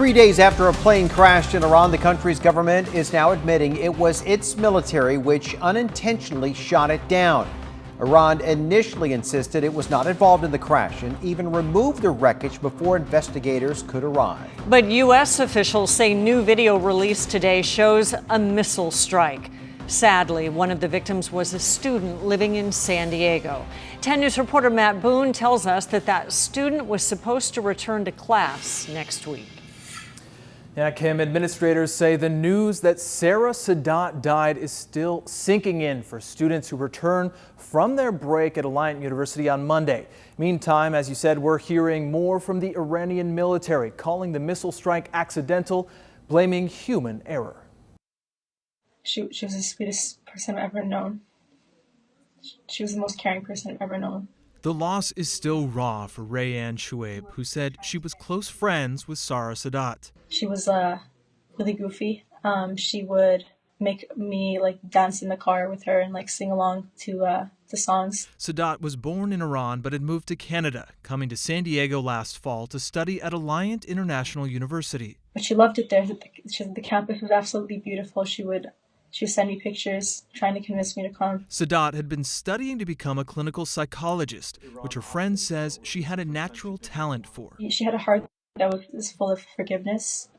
3 days after a plane crashed in Iran, the country's government is now admitting it was its military which unintentionally shot it down. Iran initially insisted it was not involved in the crash and even removed the wreckage before investigators could arrive. But U.S. officials say new video released today shows a missile strike. Sadly, one of the victims was a student living in San Diego. 10 News reporter Matt Boone tells us that student was supposed to return to class next week. Yeah, Kim, administrators say the news that Sarah Sadat died is still sinking in for students who return from their break at Alliant University on Monday. Meantime, as you said, we're hearing more from the Iranian military, calling the missile strike accidental, blaming human error. She was the sweetest person I've ever known. She was the most caring person I've ever known. The loss is still raw for Rayanne Shuaib, who said she was close friends with Sarah Sadat. She was really goofy. She would make me dance in the car with her and sing along to the songs. Sadat was born in Iran but had moved to Canada, coming to San Diego last fall to study at Alliant International University. But she loved it there. The campus was absolutely beautiful. She would send me pictures, trying to convince me to come. Sadat had been studying to become a clinical psychologist, which her friend says she had a natural talent for. She had a heart that was full of forgiveness,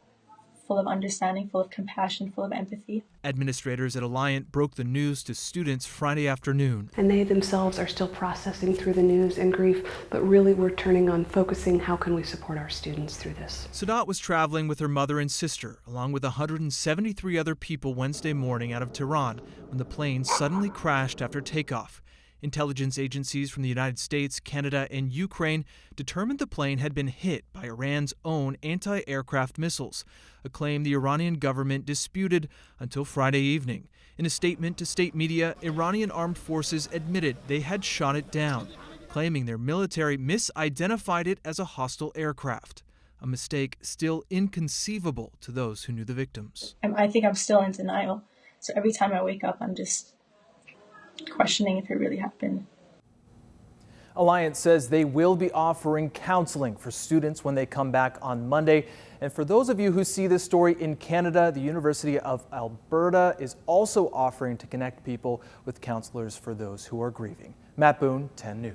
full of understanding, full of compassion, full of empathy. Administrators at Alliant broke the news to students Friday afternoon. And they themselves are still processing through the news and grief, but really we're turning on focusing how can we support our students through this. Sadat was traveling with her mother and sister, along with 173 other people Wednesday morning out of Tehran when the plane suddenly crashed after takeoff. Intelligence agencies from the United States, Canada, and Ukraine determined the plane had been hit by Iran's own anti-aircraft missiles, a claim the Iranian government disputed until Friday evening. In a statement to state media, Iranian armed forces admitted they had shot it down, claiming their military misidentified it as a hostile aircraft, a mistake still inconceivable to those who knew the victims. I think I'm still in denial. So every time I wake up, I'm just questioning if it really happened. Alliant says they will be offering counseling for students when they come back on Monday. And for those of you who see this story in Canada, the University of Alberta is also offering to connect people with counselors for those who are grieving. Matt Boone, 10 News.